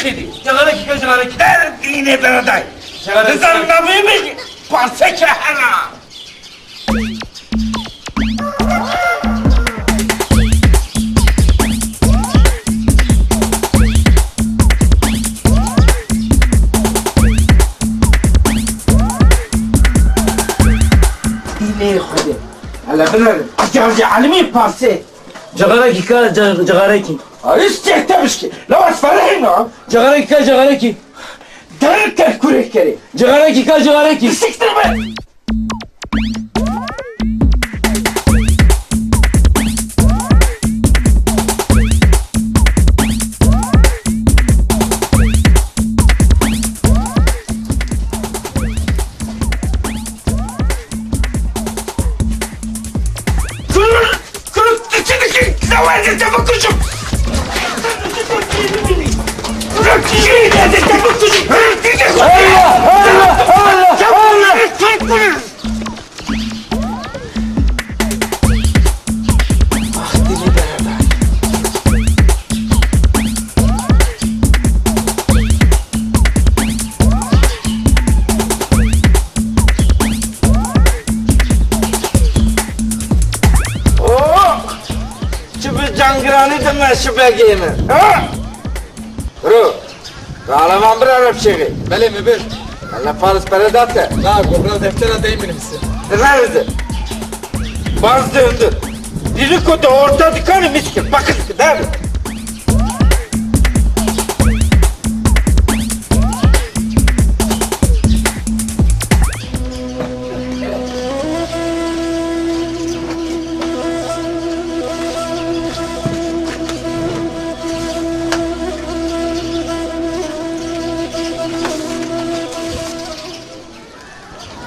şeydi. Cigara ki. Der DİNE Beradaye. Kızım da büyümüş. Parse kehena. DİNE Huzni. Hala bilirim. Acayip alimi parse. Cigara ki. İstek demiş ki. La vasfaleyim o. Cigara ki. Derken kurekleri. Cigara ki. Siktir be. Давайте, покушай! Cangirani deme şu begeğini. Ha? Ru. Ağlamam bir Arap şeyi. Bele mi bir? Allah Paris Beradaye. Na, gobraz defter atayım benim size. Nerede? Baz döndü. Dili kutu orta dükkanı miskin. Bakın değil mi?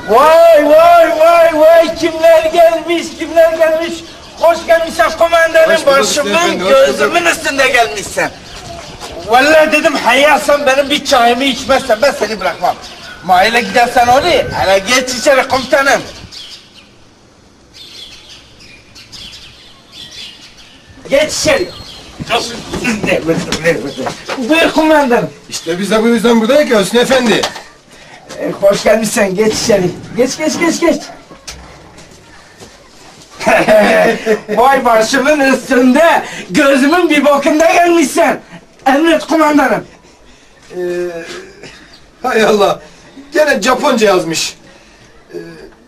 Vay kimler gelmiş. Hoş gelmişsin komandanım başımın gözümün üstünde gelmişsin. Vallahi dedim hayalsen benim bir çayımı içmezsen ben seni bırakmam. Maile gidersen oraya, hele geç içeri komutanım. Geç içeri. Buyur kumandanım. İşte biz de bu yüzden buradayız ki Hüsnü Efendi. Hoş gelmişsin, geç içeri. Geç. Vay başımın üstünde, gözümün bir bokunda gelmişsin. Emret kumandanım. Hay Allah. Gene Japonca yazmış.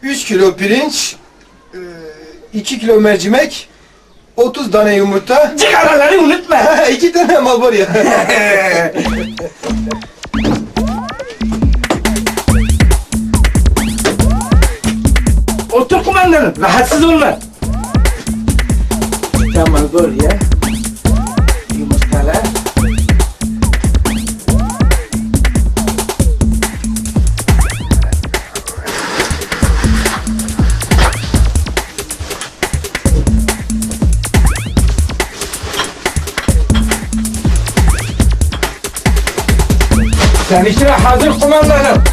3 kilo pirinç, 2 kilo mercimek, 30 tane yumurta. Cigaraları unutma. 2 tane mal var ya. Otur kumandanım, rahatsız olma. Tamam, buraya. Yumurtalar. Sen işine hazır kumandanım.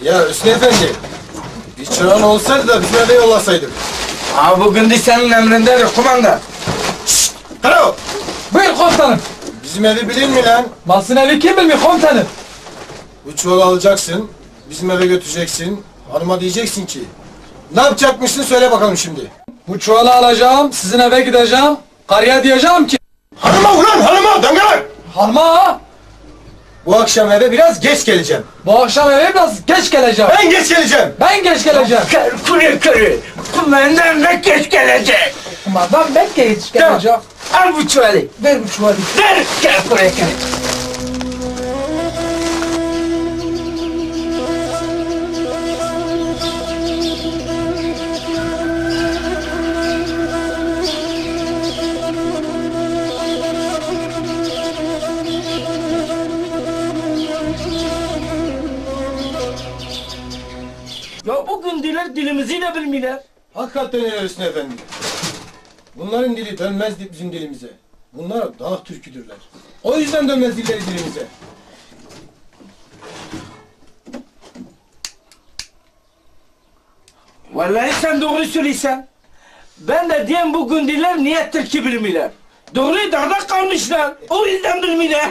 Ya Hüsnü Efendi. Bir çırağın olsaydı da bizim eve yollasaydık. Bugün de senin emrindedir kumandan. Şşt! Karo! Buyur komutanım. Bizim evi bilin mi lan? Basın evi kim bilmiyor komutanım? Bu çuvalı alacaksın, bizim eve götüreceksin. Hanıma diyeceksin ki, ne yapacakmışsın söyle bakalım şimdi. Bu çuvalı alacağım, sizin eve gideceğim. Karıya diyeceğim ki... Hanıma ulan hanıma dangalar! Hanıma, Bu akşam eve biraz geç geleceğim. bu akşam eve biraz geç geleceğim. Ben geç geleceğim. Ben geç geleceğim. Kuru. Kumandan da geç gelecek. Kumandan ben geç geleceğim. Al bu çuvalı. Ver bu çuvalı. Ver. Gel buraya gel. Ya bugün diler dilimizi de bilmiyorlar. Hakikaten öyle Hüsnü Efendi. Bunların dili dönmez bizim dilimize. Bunlar dağ türküdürler. O yüzden dönmez dilleri dilimize. Vallahi sen doğru söylüyorsun. Ben de diyeyim bugün diler niyettir ki bilmiyorlar. Doğru dağda kalmışlar. O yüzden bilmiyorum.